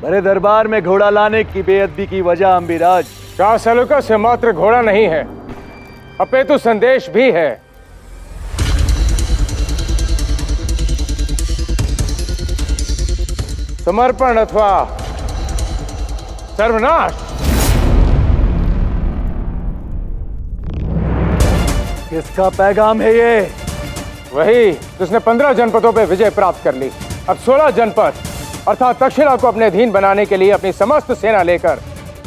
बड़े दरबार में घोड़ा लाने की बेअदबी की वजह अम्बिराज शाह सलूकस से मात्र घोड़ा नहीं है, अपितु संदेश भी है। समर्पण अथवा सर्वनाश। किसका पैगाम है ये? वही जिसने 15 जनपदों पे विजय प्राप्त कर ली, अब 16 जनपद अर्थात तक्षशिला को अपने अधीन बनाने के लिए अपनी समस्त सेना लेकर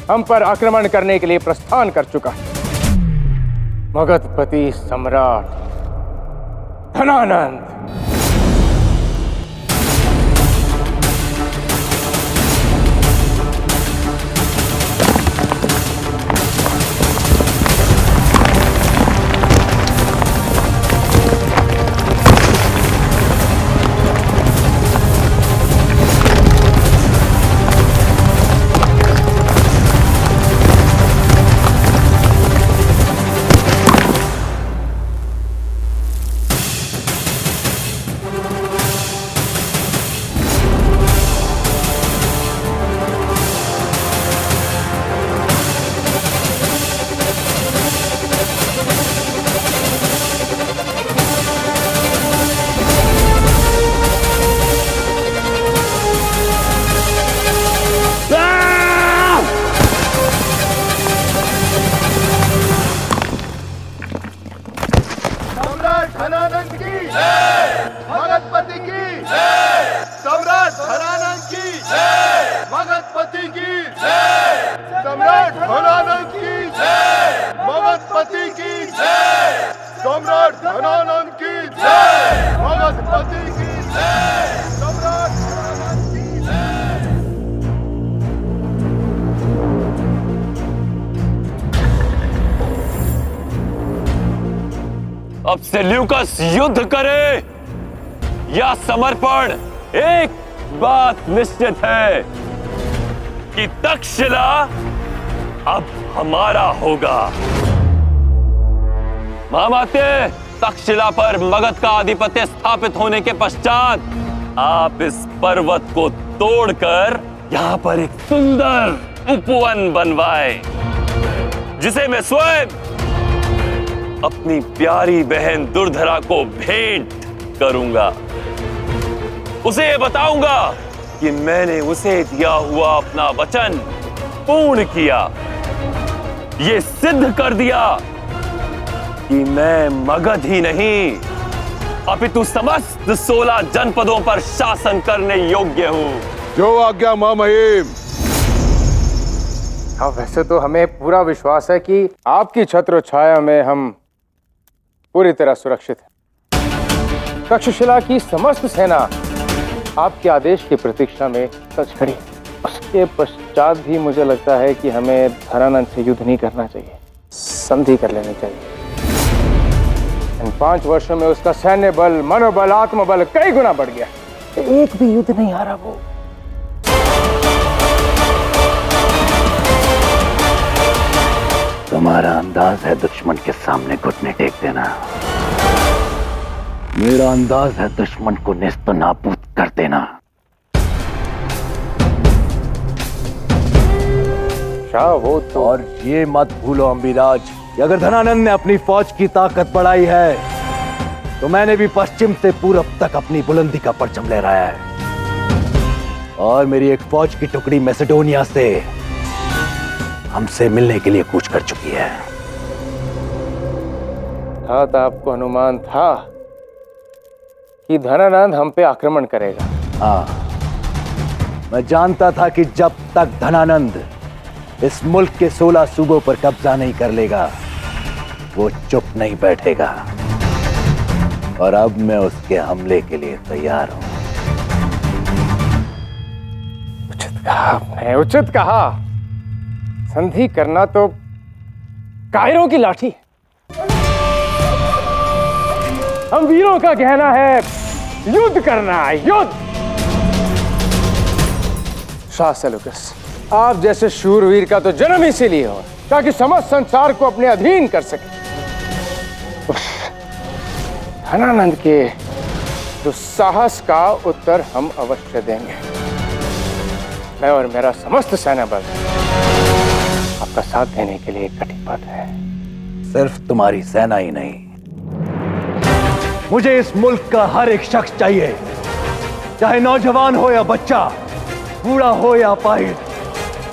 हम पर आक्रमण करने के लिए प्रस्थान कर चुका है। मगधपति सम्राट धनानंद। अब सेल्यूकस युद्ध करे या समर्पण, एक बात निश्चित है कि तक्षशिला अब हमारा होगा। महामात्य, तक्षशिला पर मगध का आधिपत्य स्थापित होने के पश्चात आप इस पर्वत को तोड़कर यहां पर एक सुंदर उपवन बनवाए, जिसे मैं स्वयं अपनी प्यारी बहन दुर्धरा को भेंट करूंगा। उसे ये बताऊंगा कि मैंने उसे दिया हुआ अपना वचन पूर्ण किया, ये सिद्ध कर दिया कि मैं मगध ही नहीं अपितु समस्त 16 जनपदों पर शासन करने योग्य हूं। जो आज्ञा महामहिम। हाँ, वैसे तो हमें पूरा विश्वास है कि आपकी छत्र छाया में हम पूरी तरह सुरक्षित है। तक्षशिला की समस्त सेना आपके आदेश की प्रतीक्षा में सच खड़ी। उसके पश्चात भी मुझे लगता है कि हमें धनानंद से युद्ध नहीं करना चाहिए, संधि कर लेनी चाहिए। इन 5 वर्षों में उसका सैन्य बल, मनोबल, आत्मबल कई गुना बढ़ गया। एक भी युद्ध नहीं हारा वो। तुम्हारा अंदाज है दुश्मन के सामने घुटने टेक देना, मेरा अंदाज है दुश्मन को नेस्त नाबूद कर देना। शाह वो तो, और ये मत भूलो अम्बिराज कि अगर धनानंद ने अपनी फौज की ताकत बढ़ाई है तो मैंने भी पश्चिम से पूरब तक अपनी बुलंदी का परचम लहराया है। और मेरी एक फौज की टुकड़ी मैसेडोनिया से हमसे मिलने के लिए कूच कर चुकी है। था तो आपको अनुमान था कि धनानंद हम पे आक्रमण करेगा। हाँ, मैं जानता था कि जब तक धनानंद इस मुल्क के 16 सूबों पर कब्जा नहीं कर लेगा वो चुप नहीं बैठेगा। और अब मैं उसके हमले के लिए तैयार हूं। उचित कहा आपने, उचित कहा। संधि करना तो कायरों की लाठी है। हम वीरों का कहना है युद्ध करना है, युद्ध। शाह सलूकस, आप जैसे शूरवीर का तो जन्म इसीलिए हो ताकि समस्त संसार को अपने अधीन कर सके। धनानंद के तो साहस का उत्तर हम अवश्य देंगे। मैं और मेरा समस्त सेना बल आपका साथ देने के लिए कटिबद्ध है। सिर्फ तुम्हारी सेना ही नहीं, मुझे इस मुल्क का हर एक शख्स चाहिए, चाहे नौजवान हो या बच्चा, बूढ़ा हो या अपाहिज,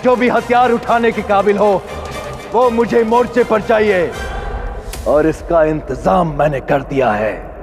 जो भी हथियार उठाने के काबिल हो, वो मुझे मोर्चे पर चाहिए। और इसका इंतजाम मैंने कर दिया है।